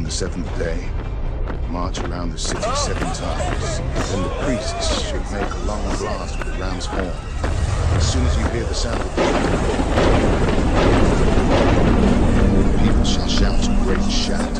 On the seventh day, march around the city 7 times. Then the priests should make a long blast with the ram's horn. As soon as you hear the sound of the people shall shout a great shout.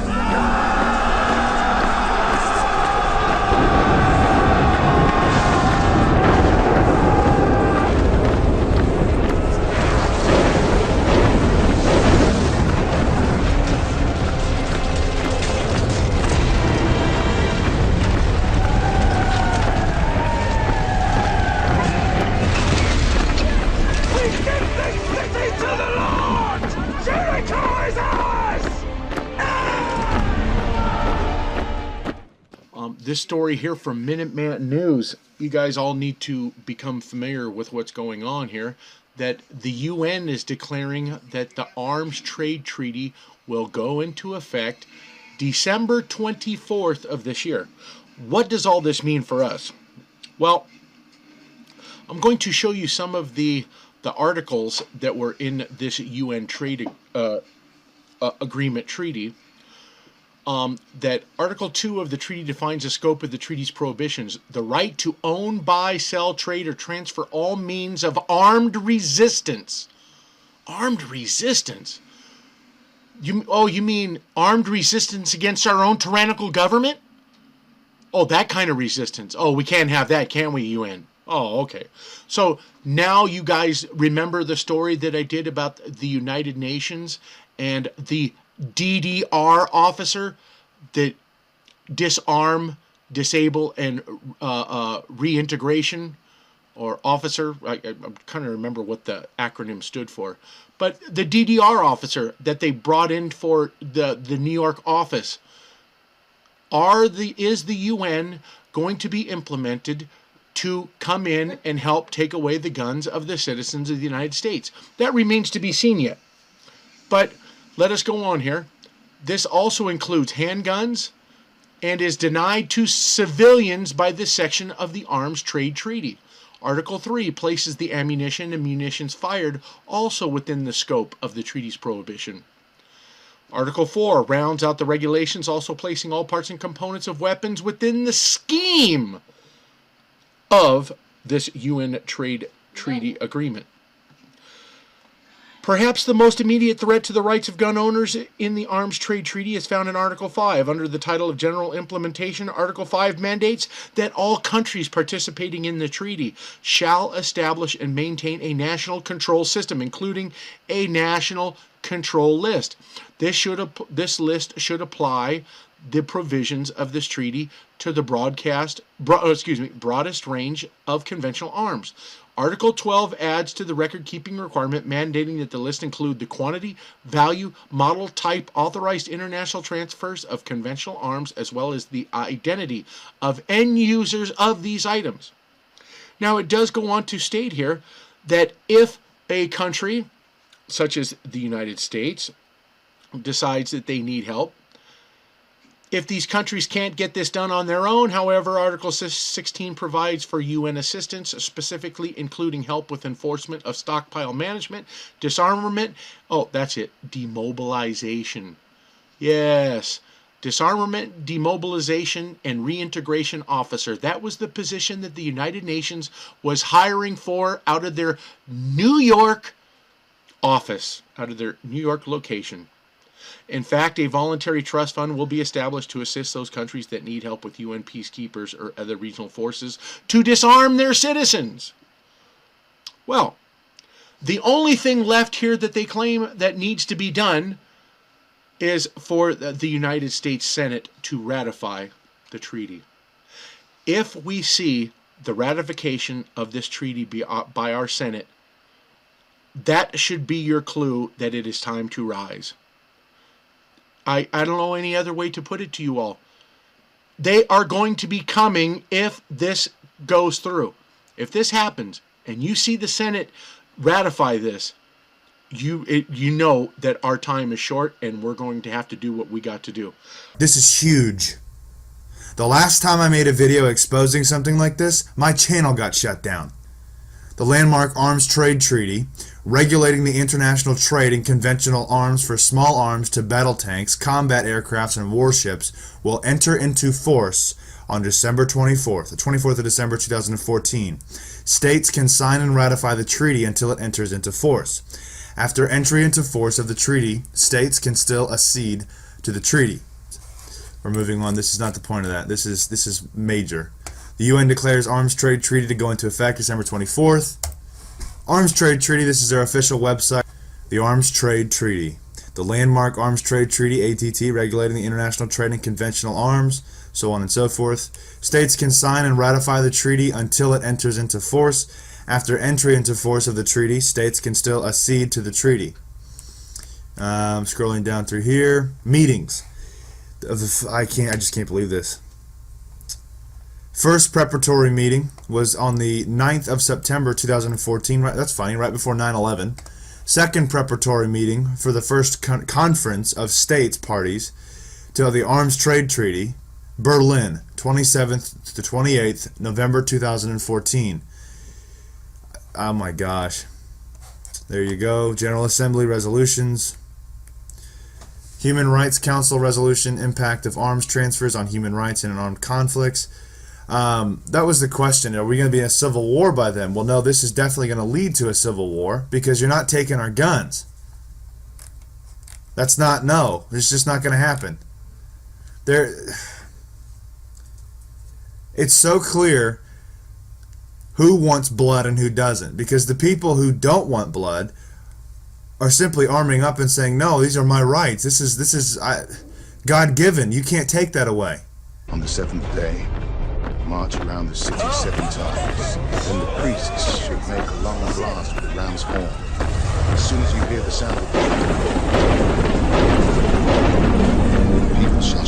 This story here from Minuteman News, you guys all need to become familiar with what's going on here, that the UN is declaring that the Arms Trade Treaty will go into effect December 24th of this year. What does all this mean for us? Well, I'm going to show you some of the articles that were in this UN trade agreement treaty. That Article 2 of the treaty defines the scope of the treaty's prohibitions: the right to own, buy, sell, trade, or transfer all means of armed resistance. Armed resistance? You mean armed resistance against our own tyrannical government? Oh, that kind of resistance. Oh, we can't have that, can we, UN? Oh, okay. So now you guys remember the story that I did about the United Nations and the DDR officer that disarm, disable, and reintegration, or officer. I'm trying to remember what the acronym stood for. But the DDR officer that they brought in for the New York office, is the UN going to be implemented to come in and help take away the guns of the citizens of the United States? That remains to be seen yet. But let us go on here. This also includes handguns and is denied to civilians by this section of the Arms Trade Treaty. Article 3 places the ammunition and munitions fired also within the scope of the treaty's prohibition. Article 4 rounds out the regulations, also placing all parts and components of weapons within the scheme of this UN Trade Treaty Agreement. Perhaps the most immediate threat to the rights of gun owners in the Arms Trade Treaty is found in Article 5. Under the title of General Implementation, Article 5 mandates that all countries participating in the treaty shall establish and maintain a national control system, including a national control list. This list should apply the provisions of this treaty to the broadest range of conventional arms. Article 12 adds to the record-keeping requirement, mandating that the list include the quantity, value, model, type, authorized international transfers of conventional arms, as well as the identity of end users of these items. Now, it does go on to state here that if a country, such as the United States, decides that they need help, if these countries can't get this done on their own, however, Article 16 provides for UN assistance, specifically including help with enforcement of stockpile management, disarmament, demobilization. Yes, disarmament, demobilization, and reintegration officer. That was the position that the United Nations was hiring for out of their New York office, out of their New York location. In fact, a voluntary trust fund will be established to assist those countries that need help with UN peacekeepers or other regional forces to disarm their citizens. Well, the only thing left here that they claim that needs to be done is for the United States Senate to ratify the treaty. If we see the ratification of this treaty by our Senate, that should be your clue that it is time to rise. I don't know any other way to put it to you all. They are going to be coming if this goes through. If this happens and you see the Senate ratify this, you know that our time is short and we're going to have to do what we got to do. This is huge. The last time I made a video exposing something like this, my channel got shut down. The Landmark Arms Trade Treaty, regulating the international trade in conventional arms for small arms to battle tanks, combat aircrafts, and warships, will enter into force on December 24th, the 24th of December 2014. States can sign and ratify the treaty until it enters into force. After entry into force of the treaty, states can still accede to the treaty. We're moving on. This is not the point of that. This is major. The UN declares Arms Trade Treaty to go into effect December 24th. Arms Trade Treaty, this is their official website. The Arms Trade Treaty. The Landmark Arms Trade Treaty, ATT, regulating the international trade in conventional arms, so on and so forth. States can sign and ratify the treaty until it enters into force. After entry into force of the treaty, states can still accede to the treaty. Scrolling down through here. Meetings. I just can't believe this. First preparatory meeting was on the 9th of September 2014. Right, that's funny, right before 9/11. Second preparatory meeting for the first conference of states parties to the Arms Trade Treaty, Berlin, 27th to 28th November 2014. Oh my gosh. There you go. General Assembly resolutions. Human Rights Council resolution, impact of arms transfers on human rights in armed conflicts. That was the question. Are we going to be in a civil war by then? Well, no, this is definitely going to lead to a civil war because you're not taking our guns. It's just not going to happen. It's so clear who wants blood and who doesn't, because the people who don't want blood are simply arming up and saying, no, these are my rights. This is God-given. You can't take that away. On the seventh day, march around the city 7 times. Then the priests should make a long blast with the ram's horn. As soon as you hear the sound of the people shall